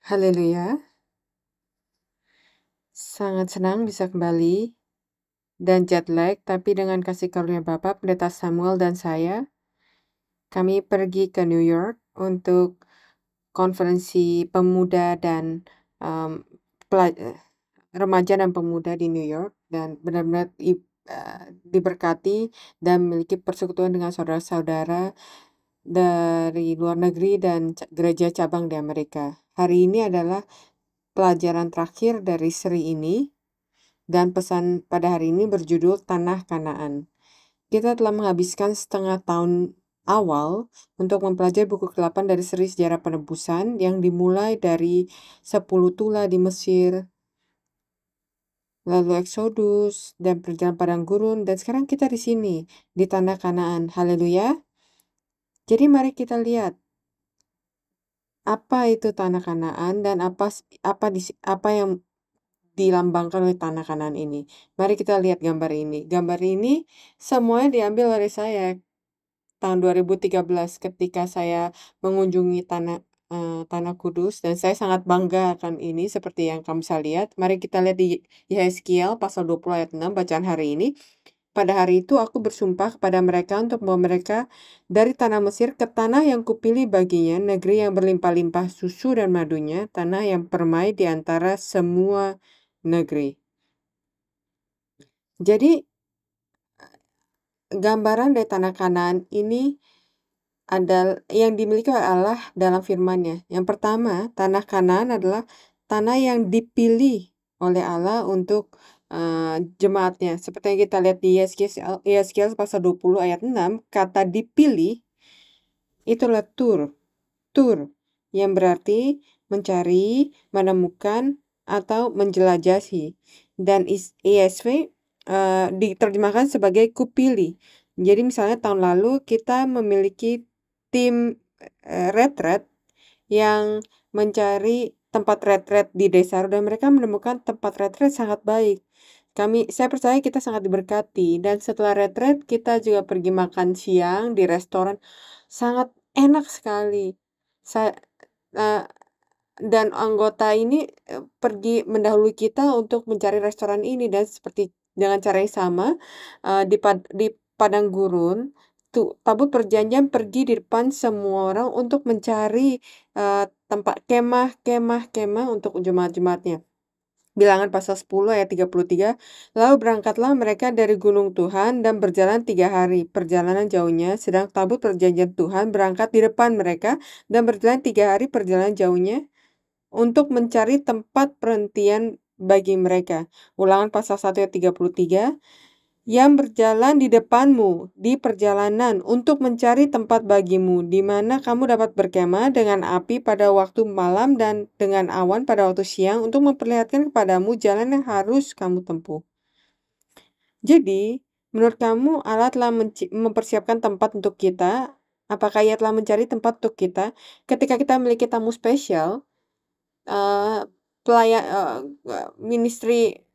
Haleluya, sangat senang bisa kembali dan jet lag, tapi dengan kasih karunia Bapa, Pendeta Samuel dan saya, kami pergi ke New York untuk konferensi pemuda dan em, pela- eh, remaja dan pemuda di New York dan benar-benar diberkati dan memiliki persekutuan dengan saudara-saudara dari luar negeri dan gereja cabang di Amerika. Hari ini adalah pelajaran terakhir dari seri ini. Dan pesan pada hari ini berjudul Tanah Kanaan. Kita telah menghabiskan setengah tahun awal untuk mempelajari buku ke-8 dari seri Sejarah Penebusan yang dimulai dari 10 Tula di Mesir, lalu Exodus, dan perjalanan padang gurun, dan sekarang kita di sini, di Tanah Kanaan. Haleluya. Jadi mari kita lihat apa itu Tanah Kanaan dan apa yang dilambangkan oleh Tanah Kanaan ini. Mari kita lihat gambar ini. Gambar ini semuanya diambil oleh saya tahun 2013 ketika saya mengunjungi Tanah Kudus, dan saya sangat bangga akan ini seperti yang kamu bisa lihat. Mari kita lihat di Yeskiel pasal 20 ayat 6 bacaan hari ini. Pada hari itu aku bersumpah kepada mereka untuk membawa mereka dari tanah Mesir ke tanah yang kupilih baginya, negeri yang berlimpah-limpah susu dan madunya, tanah yang permai di antara semua negeri. Jadi gambaran dari tanah Kanaan ini adalah yang dimiliki oleh Allah dalam firman-Nya. Yang pertama, tanah Kanaan adalah tanah yang dipilih oleh Allah untuk jemaatnya. Seperti yang kita lihat di Yeskiel pasal 20 ayat 6, kata dipilih itu adalah tur yang berarti mencari, menemukan, atau menjelajahi. Dan ESV diterjemahkan sebagai kupilih. Jadi misalnya tahun lalu kita memiliki tim retret yang mencari tempat retret di desa dan mereka menemukan tempat retret sangat baik. Saya percaya kita sangat diberkati, dan setelah retret kita juga pergi makan siang di restoran sangat enak sekali. Saya dan anggota ini pergi mendahului kita untuk mencari restoran ini, dan seperti dengan cara yang sama di padang gurun tabut perjanjian pergi di depan semua orang untuk mencari tempat kemah untuk jemaat-jemaatnya. Bilangan pasal 10 ayat 33, lalu berangkatlah mereka dari gunung Tuhan dan berjalan 3 hari. Perjalanan jauhnya, sedang tabut perjanjian Tuhan berangkat di depan mereka dan berjalan 3 hari perjalanan jauhnya untuk mencari tempat perhentian bagi mereka. Ulangan pasal 1 ayat 33, yang berjalan di depanmu di perjalanan untuk mencari tempat bagimu, di mana kamu dapat berkemah dengan api pada waktu malam dan dengan awan pada waktu siang untuk memperlihatkan kepadamu jalan yang harus kamu tempuh. Jadi, menurut kamu Allah telah mempersiapkan tempat untuk kita? Apakah Ia telah mencari tempat untuk kita? Ketika kita memiliki tamu spesial, ministry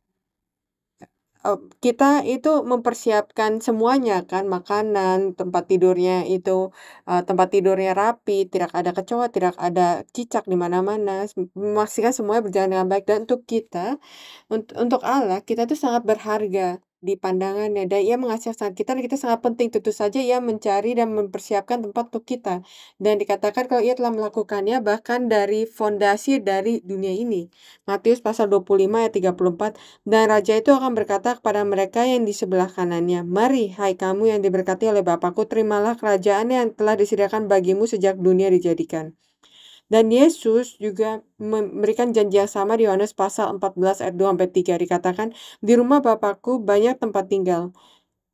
kita itu mempersiapkan semuanya kan, makanan, tempat tidurnya rapi, tidak ada kecoa, tidak ada cicak di mana-mana, memastikan semuanya berjalan dengan baik. Dan untuk kita, untuk Allah, kita itu sangat berharga di pandangannya, dan Ia mengasihi sangat kita, dan kita sangat penting. Tentu saja Ia mencari dan mempersiapkan tempat untuk kita. Dan dikatakan kalau Ia telah melakukannya bahkan dari fondasi dari dunia ini. Matius pasal 25 ayat 34, dan raja itu akan berkata kepada mereka yang di sebelah kanannya, mari, hai kamu yang diberkati oleh Bapakku, terimalah kerajaan yang telah disediakan bagimu sejak dunia dijadikan. Dan Yesus juga memberikan janji yang sama di Yohanes pasal 14 ayat 2-3. Dikatakan, di rumah Bapakku banyak tempat tinggal.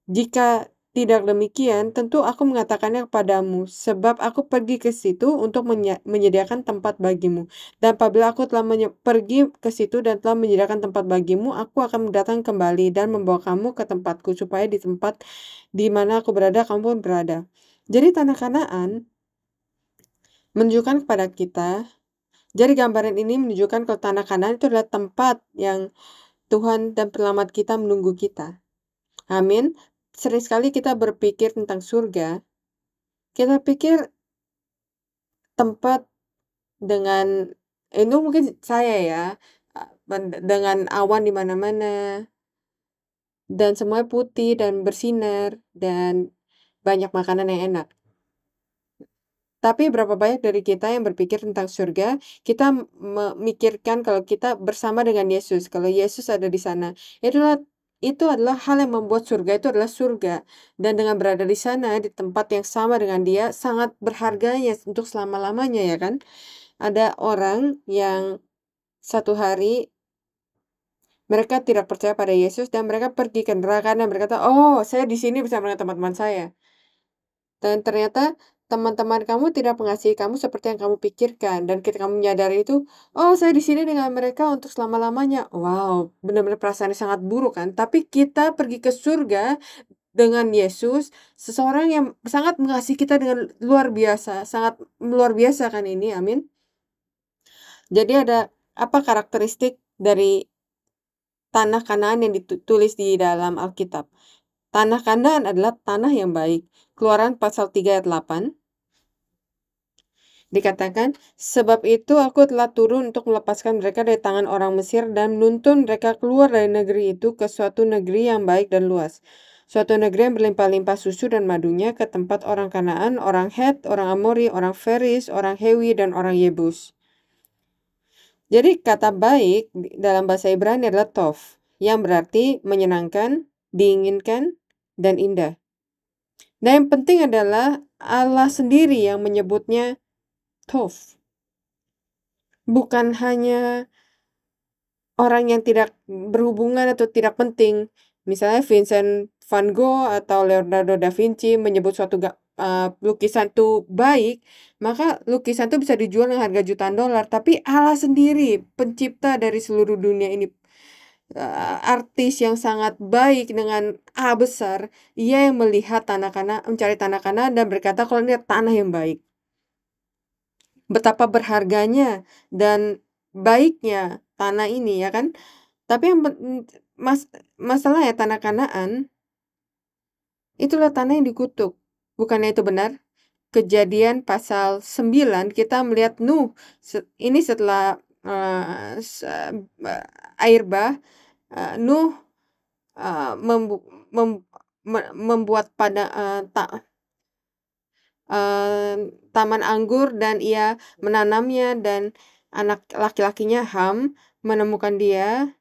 Jika tidak demikian, tentu aku mengatakannya kepadamu, sebab aku pergi ke situ untuk menyediakan tempat bagimu. Dan apabila aku telah pergi ke situ dan telah menyediakan tempat bagimu, aku akan datang kembali dan membawa kamu ke tempatku, supaya di tempat di mana aku berada, kamu pun berada. Jadi tanah Kanaan menunjukkan kepada kita, jadi gambaran ini menunjukkan kalau tanah Kanaan itu adalah tempat yang Tuhan dan Penyelamat kita menunggu kita. Amin. Sering sekali kita berpikir tentang surga, kita pikir tempat dengan Itu mungkin saya ya, dengan awan di mana-mana, dan semuanya putih dan bersinar, dan banyak makanan yang enak. Tapi berapa banyak dari kita yang berpikir tentang surga, kita memikirkan kalau kita bersama dengan Yesus, kalau Yesus ada di sana. Itu adalah hal yang membuat surga itu adalah surga. Dan dengan berada di sana, di tempat yang sama dengan Dia, sangat berharganya untuk selama-lamanya, ya kan? Ada orang yang satu hari mereka tidak percaya pada Yesus dan mereka pergi ke neraka dan berkata, "Oh, saya di sini bersama dengan teman-teman saya." Dan ternyata teman-teman kamu tidak mengasihi kamu seperti yang kamu pikirkan. Dan ketika kamu menyadari itu, "Oh, saya di sini dengan mereka untuk selama-lamanya." Wow, benar-benar perasaan yang sangat buruk kan? Tapi kita pergi ke surga dengan Yesus, seseorang yang sangat mengasihi kita dengan luar biasa, sangat luar biasa kan ini, amin. Jadi ada apa karakteristik dari tanah Kanaan yang ditulis di dalam Alkitab? Tanah Kanaan adalah tanah yang baik. Keluaran pasal 3 ayat 8 dikatakan, "Sebab itu aku telah turun untuk melepaskan mereka dari tangan orang Mesir dan menuntun mereka keluar dari negeri itu ke suatu negeri yang baik dan luas. Suatu negeri yang berlimpah-limpah susu dan madunya, ke tempat orang Kanaan, orang Het, orang Amori, orang Feris, orang Hewi, dan orang Yebus." Jadi kata baik dalam bahasa Ibrani adalah tov, yang berarti menyenangkan, diinginkan, dan indah. Nah, yang penting adalah Allah sendiri yang menyebutnya tov. Bukan hanya orang yang tidak berhubungan atau tidak penting. Misalnya Vincent van Gogh atau Leonardo da Vinci menyebut suatu lukisan itu baik, maka lukisan itu bisa dijual dengan harga jutaan dolar. Tapi Allah sendiri, pencipta dari seluruh dunia ini, artis yang sangat baik dengan A besar, ia yang melihat mencari tanah Kanaan dan berkata kalau ini tanah yang baik. Betapa berharganya dan baiknya tanah ini, ya kan? Tapi yang masalahnya tanah Kanaan itulah tanah yang dikutuk. Bukannya itu benar? Kejadian pasal 9 kita melihat Nuh ini setelah air bah, Nuh membuat taman anggur dan ia menanamnya, dan anak laki-lakinya Ham menemukan dia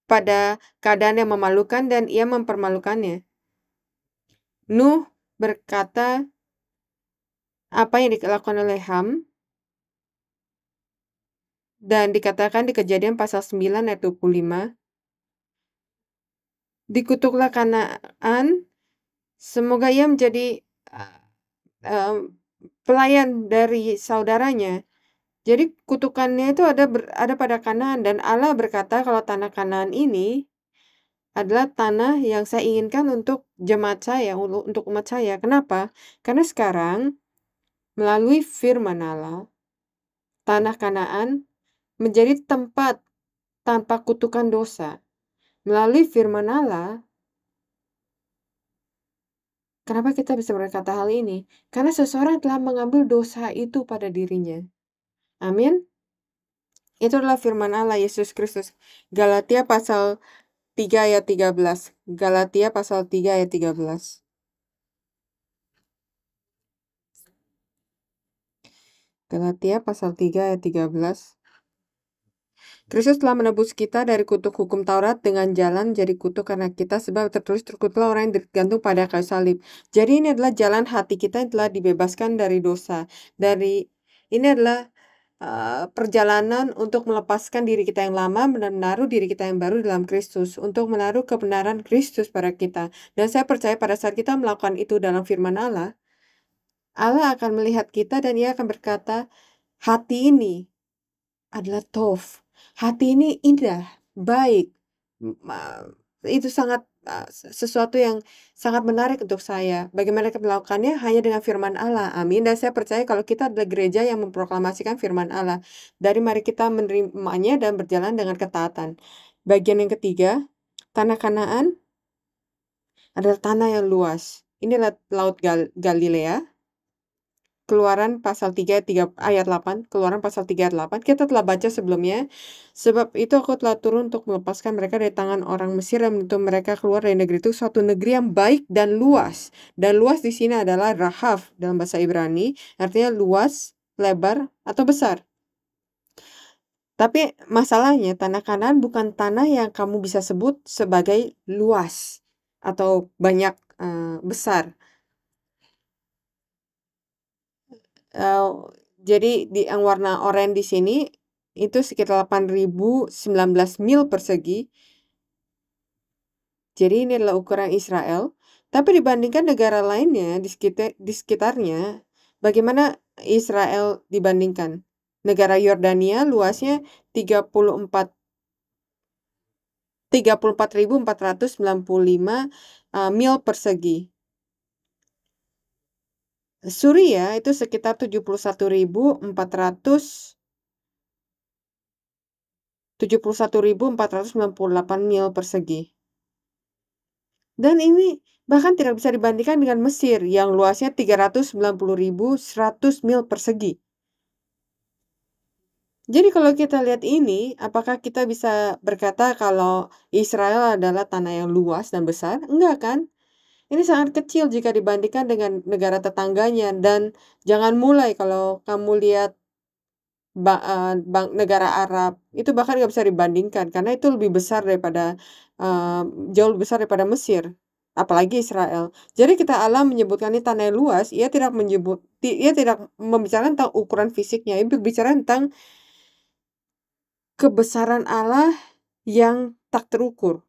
pada keadaan yang memalukan dan ia mempermalukannya. Nuh berkata apa yang dilakukan oleh Ham, dan dikatakan di Kejadian pasal 9 ayat 25, "Dikutuklah Kanaan, semoga ia menjadi pelayan dari saudaranya." Jadi kutukannya itu ada pada Kanaan, dan Allah berkata kalau tanah Kanaan ini adalah tanah yang saya inginkan untuk jemaat saya, untuk umat saya. Kenapa? Karena sekarang melalui firman Allah, tanah Kanaan menjadi tempat tanpa kutukan dosa. Melalui firman Allah, kenapa kita bisa berkata hal ini? Karena seseorang telah mengambil dosa itu pada dirinya. Amin. Itu adalah firman Allah Yesus Kristus. Galatia pasal 3 ayat 13. Galatia pasal 3 ayat 13. Galatia pasal 3 ayat 13. Kristus telah menebus kita dari kutuk hukum Taurat dengan jalan jadi kutuk karena kita, sebab tertulis, terkutuklah orang yang tergantung pada kayu salib. Jadi ini adalah jalan hati kita yang telah dibebaskan dari dosa. Ini adalah perjalanan untuk melepaskan diri kita yang lama dan menaruh diri kita yang baru dalam Kristus, untuk menaruh kebenaran Kristus pada kita. Dan saya percaya pada saat kita melakukan itu dalam firman Allah, Allah akan melihat kita dan Ia akan berkata, hati ini adalah tov. Hati ini indah, baik. Itu sangat sesuatu yang sangat menarik untuk saya. Bagaimana kita melakukannya? Hanya dengan firman Allah. Amin. Dan saya percaya kalau kita adalah gereja yang memproklamasikan firman Allah. Mari kita menerimanya dan berjalan dengan ketaatan. Bagian yang ketiga, tanah Kanaan adalah tanah yang luas. Inilah Laut Galilea. Keluaran pasal 3 ayat 8, Keluaran pasal 3 ayat 8, kita telah baca sebelumnya. Sebab itu aku telah turun untuk melepaskan mereka dari tangan orang Mesir dan menuntun mereka keluar dari negeri itu, suatu negeri yang baik dan luas. Dan luas di sini adalah Rahav dalam bahasa Ibrani, artinya luas, lebar, atau besar. Tapi masalahnya tanah Kanaan bukan tanah yang kamu bisa sebut sebagai luas atau banyak besar. Eh, jadi yang warna oranye di sini itu sekitar 8.019 mil persegi. Jadi ini adalah ukuran Israel. Tapi dibandingkan negara lainnya di sekitarnya, bagaimana Israel dibandingkan? Negara Yordania luasnya 34.495 mil persegi. Suria itu sekitar 71.498 mil persegi. Dan ini bahkan tidak bisa dibandingkan dengan Mesir yang luasnya 390.100 mil persegi. Jadi kalau kita lihat ini, apakah kita bisa berkata kalau Israel adalah tanah yang luas dan besar? Enggak kan? Ini sangat kecil jika dibandingkan dengan negara tetangganya. Dan jangan mulai kalau kamu lihat negara Arab, itu bahkan nggak bisa dibandingkan karena itu lebih besar daripada jauh lebih besar daripada Mesir, apalagi Israel. Jadi kita Allah menyebutkan ini tanah yang luas, ia tidak membicarakan tentang ukuran fisiknya, ia berbicara tentang kebesaran Allah yang tak terukur.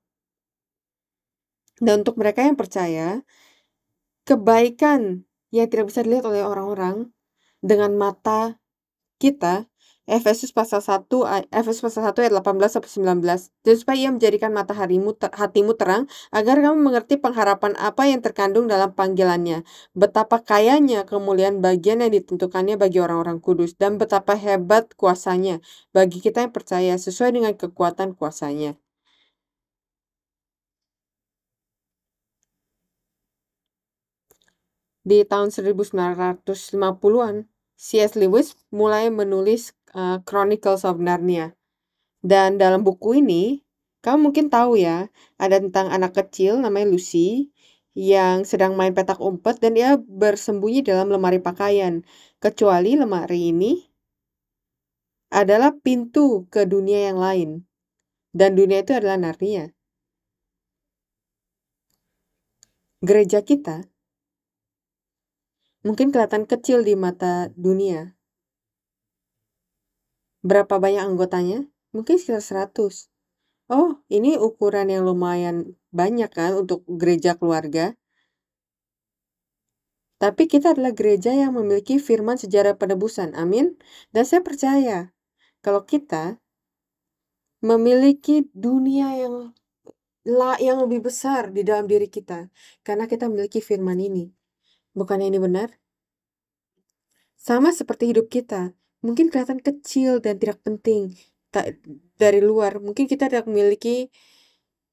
Dan untuk mereka yang percaya, kebaikan yang tidak bisa dilihat oleh orang-orang dengan mata kita, Efesus pasal 1 ayat 18 sampai 19. Dan supaya ia menjadikan hatimu terang agar kamu mengerti pengharapan apa yang terkandung dalam panggilannya, betapa kayanya kemuliaan bagian yang ditentukannya bagi orang-orang kudus, dan betapa hebat kuasanya bagi kita yang percaya sesuai dengan kekuatan kuasanya. Di tahun 1950-an, C.S. Lewis mulai menulis Chronicles of Narnia. Dan dalam buku ini, kamu mungkin tahu ya, ada tentang anak kecil namanya Lucy yang sedang main petak umpet dan dia bersembunyi dalam lemari pakaian. Kecuali lemari ini adalah pintu ke dunia yang lain. Dan dunia itu adalah Narnia. Gereja kita mungkin kelihatan kecil di mata dunia. Berapa banyak anggotanya? Mungkin sekitar 100. Oh, ini ukuran yang lumayan banyak kan untuk gereja keluarga. Tapi kita adalah gereja yang memiliki firman sejarah penebusan. Amin. Dan saya percaya kalau kita memiliki dunia yang lebih besar di dalam diri kita karena kita memiliki firman ini. Bukannya ini benar? Sama seperti hidup kita. Mungkin kelihatan kecil dan tidak penting dari luar. Mungkin kita tidak memiliki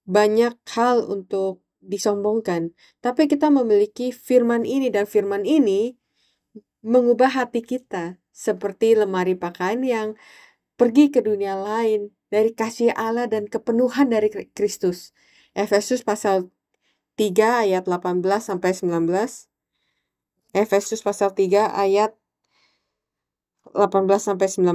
banyak hal untuk disombongkan. Tapi kita memiliki firman ini dan firman ini mengubah hati kita seperti lemari pakaian yang pergi ke dunia lain dari kasih Allah dan kepenuhan dari Kristus. Efesus pasal 3 ayat 18 sampai 19. Efesus pasal 3 ayat 18 sampai 19.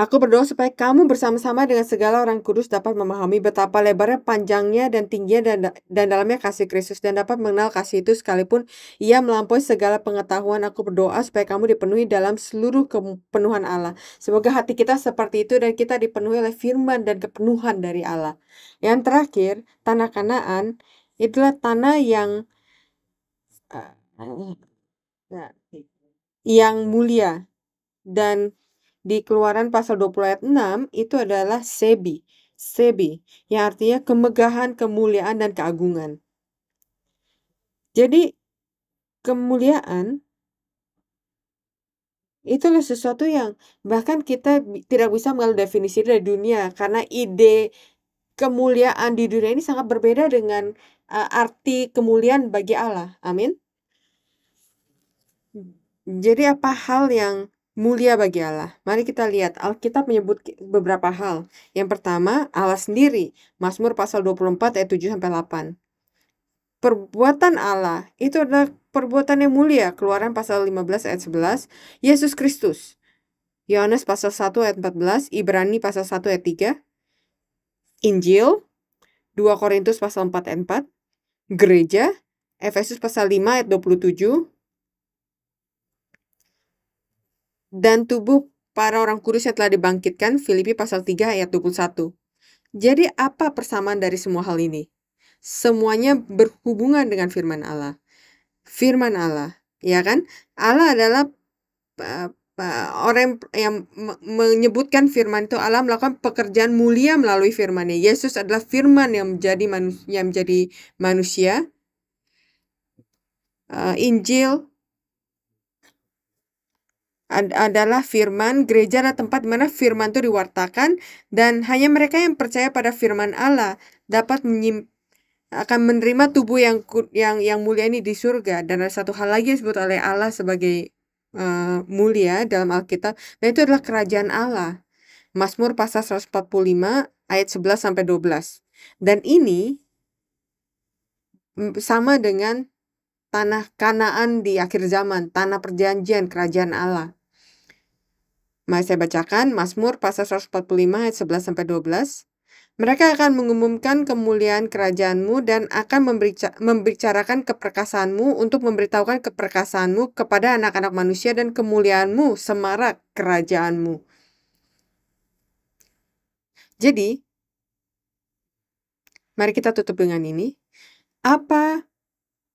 Aku berdoa supaya kamu bersama-sama dengan segala orang kudus dapat memahami betapa lebarnya, panjangnya, dan tingginya dan dalamnya kasih Kristus, dan dapat mengenal kasih itu sekalipun ia melampaui segala pengetahuan. Aku berdoa supaya kamu dipenuhi dalam seluruh kepenuhan Allah. Semoga hati kita seperti itu dan kita dipenuhi oleh firman dan kepenuhan dari Allah. Yang terakhir, tanah Kanaan itulah tanah yang mulia. Dan di Keluaran pasal 20 ayat 6 itu adalah Sebi. Sebi, yang artinya kemegahan, kemuliaan, dan keagungan. Jadi, kemuliaan itulah sesuatu yang bahkan kita tidak bisa mengambil definisi dari dunia. Karena ide kemuliaan di dunia ini sangat berbeda dengan arti kemuliaan bagi Allah. Amin. Jadi apa hal yang mulia bagi Allah? Mari kita lihat, Alkitab menyebut beberapa hal. Yang pertama, Allah sendiri. Mazmur pasal 24 ayat 7-8. Perbuatan Allah itu adalah perbuatan yang mulia. Keluaran pasal 15 ayat 11. Yesus Kristus. Yohanes pasal 1 ayat 14. Ibrani pasal 1 ayat 3. Injil 2 Korintus pasal 4 ayat 4. Gereja Efesus pasal 5 ayat 27. Dan tubuh para orang kudus yang telah dibangkitkan, Filipi pasal 3 ayat 21. Jadi apa persamaan dari semua hal ini? Semuanya berhubungan dengan firman Allah. Firman Allah, ya kan? Allah adalah orang yang menyebutkan firman itu. Allah melakukan pekerjaan mulia melalui firman-Nya. Yesus adalah firman yang menjadi manusia. Injil adalah firman, gereja adalah tempat di mana firman itu diwartakan, dan hanya mereka yang percaya pada firman Allah dapat akan menerima tubuh yang mulia ini di surga. Dan ada satu hal lagi yang disebut oleh Allah sebagai mulia dalam Alkitab, dan itu adalah kerajaan Allah. Mazmur pasal 145 ayat 11-12. Dan ini sama dengan tanah Kanaan di akhir zaman, tanah perjanjian kerajaan Allah. Mari saya bacakan Mazmur pasal 145 ayat 11-12. Mereka akan mengumumkan kemuliaan kerajaanmu dan akan membicarakan keperkasaanmu untuk memberitahukan keperkasaanmu kepada anak-anak manusia dan kemuliaanmu semarak kerajaanmu. Jadi, mari kita tutup dengan ini. Apa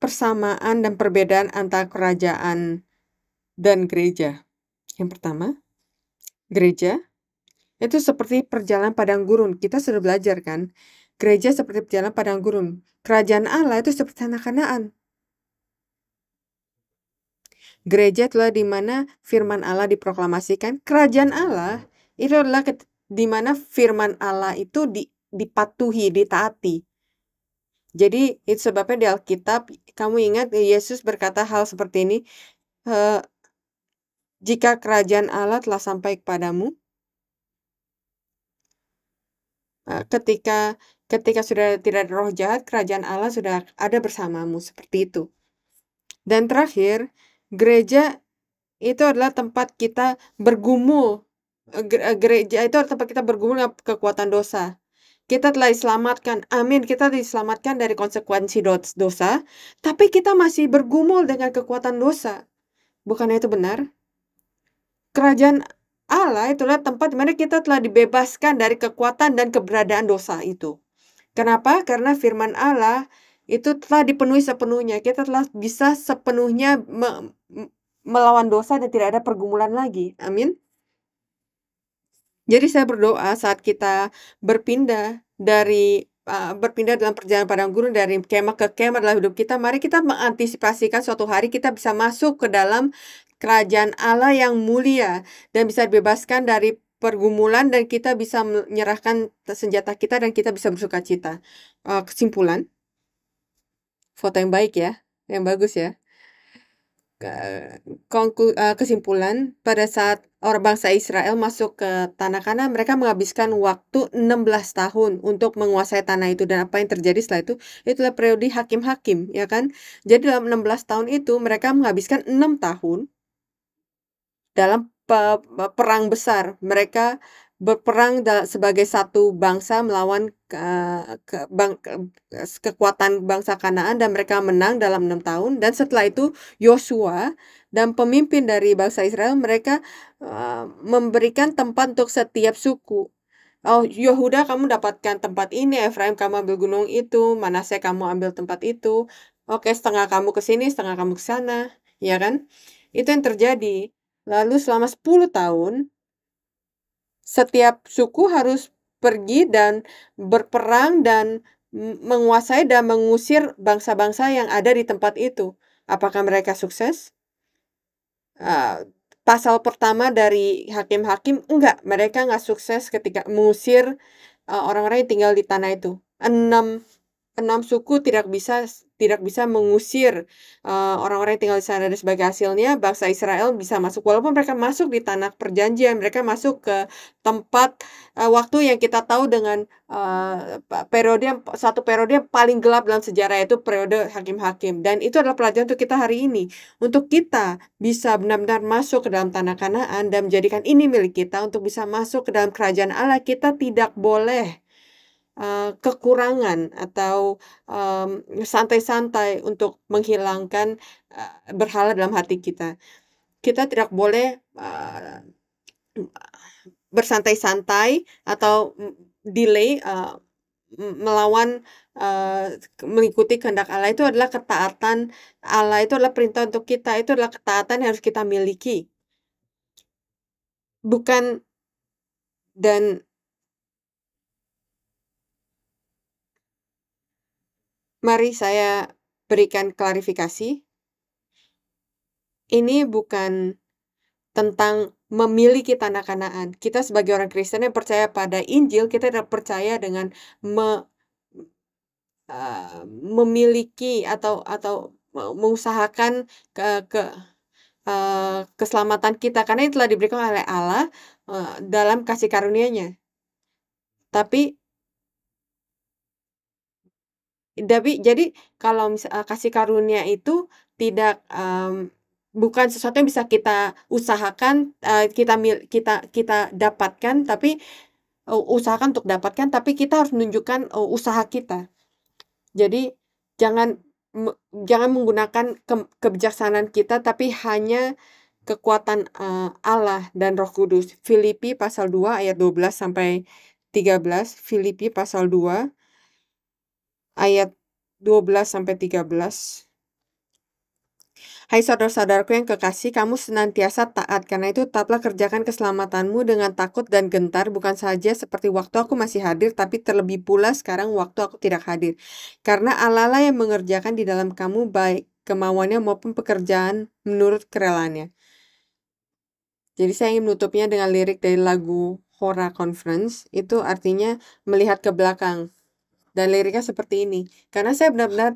persamaan dan perbedaan antara kerajaan dan gereja? Yang pertama, gereja itu seperti perjalanan padang gurun. Kita sudah belajar kan? Gereja seperti perjalanan padang gurun. Kerajaan Allah itu seperti tanah Kanaan. Gereja itulah di mana firman Allah diproklamasikan. Kerajaan Allah itu adalah di mana firman Allah itu dipatuhi, ditaati. Jadi itu sebabnya di Alkitab, kamu ingat Yesus berkata hal seperti ini, jika kerajaan Allah telah sampai kepadamu, ketika sudah tidak ada roh jahat, kerajaan Allah sudah ada bersamamu, seperti itu. Dan terakhir, gereja itu adalah tempat kita bergumul. Gereja itu adalah tempat kita bergumul dengan kekuatan dosa. Kita telah diselamatkan. Amin. Kita diselamatkan dari konsekuensi dosa. Tapi kita masih bergumul dengan kekuatan dosa. Bukannya itu benar? Kerajaan Allah itulah tempat di mana kita telah dibebaskan dari kekuatan dan keberadaan dosa itu. Kenapa? Karena firman Allah itu telah dipenuhi sepenuhnya. Kita telah bisa sepenuhnya melawan dosa dan tidak ada pergumulan lagi. Amin. Jadi saya berdoa saat kita berpindah dalam perjalanan padang gurun dari kemah ke kemah dalam hidup kita, mari kita mengantisipasikan suatu hari kita bisa masuk ke dalam kerajaan Allah yang mulia dan bisa dibebaskan dari pergumulan, dan kita bisa menyerahkan senjata kita dan kita bisa bersukacita. Kesimpulan, foto yang baik ya, yang bagus ya. Kesimpulan, pada saat orang bangsa Israel masuk ke tanah Kanaan, mereka menghabiskan waktu 16 tahun untuk menguasai tanah itu. Dan apa yang terjadi setelah itu? Itulah periode hakim-hakim, ya kan? Jadi dalam 16 tahun itu mereka menghabiskan 6 tahun dalam perang besar. Mereka berperang sebagai satu bangsa melawan kekuatan bangsa Kanaan, dan mereka menang dalam 6 tahun. Dan setelah itu Yosua dan pemimpin dari bangsa Israel, mereka memberikan tempat untuk setiap suku. Oh, Yehuda, kamu dapatkan tempat ini, Efraim kamu ambil gunung itu, Manasye kamu ambil tempat itu. Oke, setengah kamu ke sini, setengah kamu ke sana, ya kan? Itu yang terjadi. Lalu selama 10 tahun setiap suku harus pergi dan berperang dan menguasai dan mengusir bangsa-bangsa yang ada di tempat itu. Apakah mereka sukses? Pasal pertama dari hakim-hakim, enggak. Mereka nggak sukses ketika mengusir orang-orang yang tinggal di tanah itu. 6 suku tidak bisa mengusir, orang-orang yang tinggal di sana dan sebagai hasilnya bangsa Israel bisa masuk. Walaupun mereka masuk di tanah perjanjian, mereka masuk ke tempat, waktu yang kita tahu dengan, satu periode yang paling gelap dalam sejarah, yaitu periode hakim-hakim. Dan itu adalah pelajaran untuk kita hari ini. Untuk kita bisa benar-benar masuk ke dalam tanah Kanaan dan menjadikan ini milik kita, untuk bisa masuk ke dalam kerajaan Allah, kita tidak boleh kekurangan atau, santai-santai untuk menghilangkan, berhala dalam hati kita. Kita tidak boleh, bersantai-santai atau, delay, melawan, mengikuti kehendak Allah. Itu adalah ketaatan Allah, itu adalah perintah untuk kita, itu adalah ketaatan yang harus kita miliki. Bukan dan mari saya berikan klarifikasi, ini bukan tentang memiliki tanah Kanaan. Kita sebagai orang Kristen yang percaya pada Injil, kita tidak percaya dengan memiliki atau mengusahakan keselamatan kita, karena itu telah diberikan oleh Allah, dalam kasih karunia-Nya. Tapi jadi kalau kasih karunia itu tidak, bukan sesuatu yang bisa kita usahakan, kita dapatkan, tapi usahakan untuk dapatkan, tapi kita harus menunjukkan, usaha kita. Jadi jangan jangan menggunakan kebijaksanaan kita, tapi hanya kekuatan, Allah dan Roh Kudus. Filipi pasal 2 ayat 12 sampai 13, Filipi pasal 2 ayat 12 sampai 13. Hai saudara-saudaraku yang kekasih, kamu senantiasa taat, karena itu tetaplah kerjakan keselamatanmu dengan takut dan gentar, bukan saja seperti waktu aku masih hadir, tapi terlebih pula sekarang waktu aku tidak hadir. Karena Allah lah yang mengerjakan di dalam kamu baik kemauannya maupun pekerjaan menurut kerelaannya. Jadi saya ingin menutupnya dengan lirik dari lagu Hora Conference, itu artinya melihat ke belakang. Dan liriknya seperti ini, karena saya benar-benar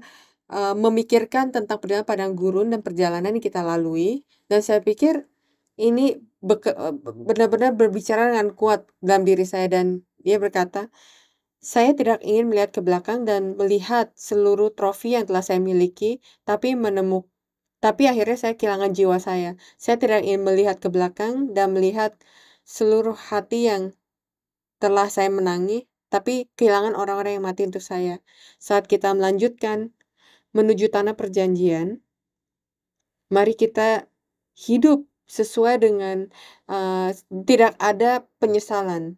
memikirkan tentang perjalanan padang gurun dan perjalanan yang kita lalui, dan saya pikir ini benar-benar berbicara dengan kuat dalam diri saya, dan dia berkata, "Saya tidak ingin melihat ke belakang dan melihat seluruh trofi yang telah saya miliki, tapi akhirnya saya kehilangan jiwa saya. Saya tidak ingin melihat ke belakang dan melihat seluruh hati yang telah saya menangi, tapi kehilangan orang-orang yang mati untuk saya." Saat kita melanjutkan menuju tanah perjanjian, mari kita hidup sesuai dengan, tidak ada penyesalan.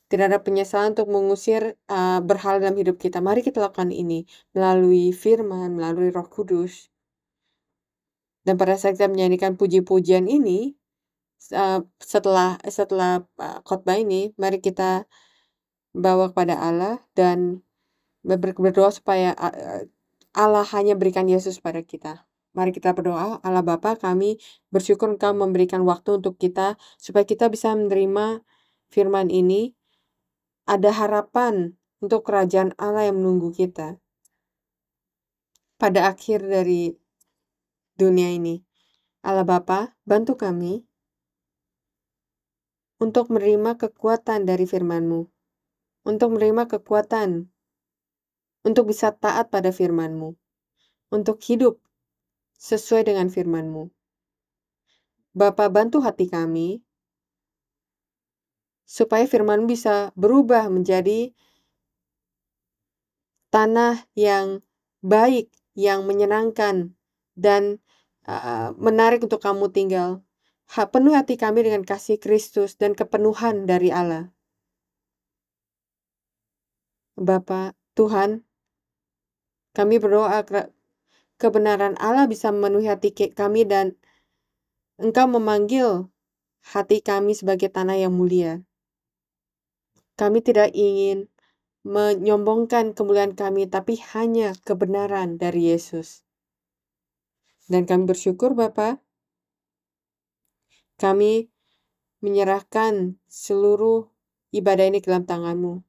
Tidak ada penyesalan untuk mengusir, berhala dalam hidup kita. Mari kita lakukan ini melalui firman, melalui Roh Kudus. Dan pada saat kita menyanyikan puji-pujian ini, setelah khotbah ini, mari kita bawa kepada Allah dan berdoa supaya Allah hanya berikan Yesus pada kita. Mari kita berdoa. Allah Bapa, kami bersyukur Engkau memberikan waktu untuk kita, supaya kita bisa menerima firman ini. Ada harapan untuk kerajaan Allah yang menunggu kita pada akhir dari dunia ini. Allah Bapa, bantu kami untuk menerima kekuatan dari firman-Mu, untuk menerima kekuatan untuk bisa taat pada firman-Mu, untuk hidup sesuai dengan firman-Mu. Bapa, bantu hati kami supaya firman bisa berubah menjadi tanah yang baik, yang menyenangkan, dan menarik untuk kamu tinggal. Penuh hati kami dengan kasih Kristus dan kepenuhan dari Allah. Bapa, Tuhan, kami berdoa kebenaran Allah bisa memenuhi hati kami dan Engkau memanggil hati kami sebagai tanah yang mulia. Kami tidak ingin menyombongkan kemuliaan kami, tapi hanya kebenaran dari Yesus. Dan kami bersyukur Bapa, kami menyerahkan seluruh ibadah ini ke dalam tangan-Mu.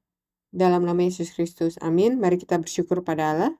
Dalam nama Yesus Kristus. Amin. Mari kita bersyukur pada Allah.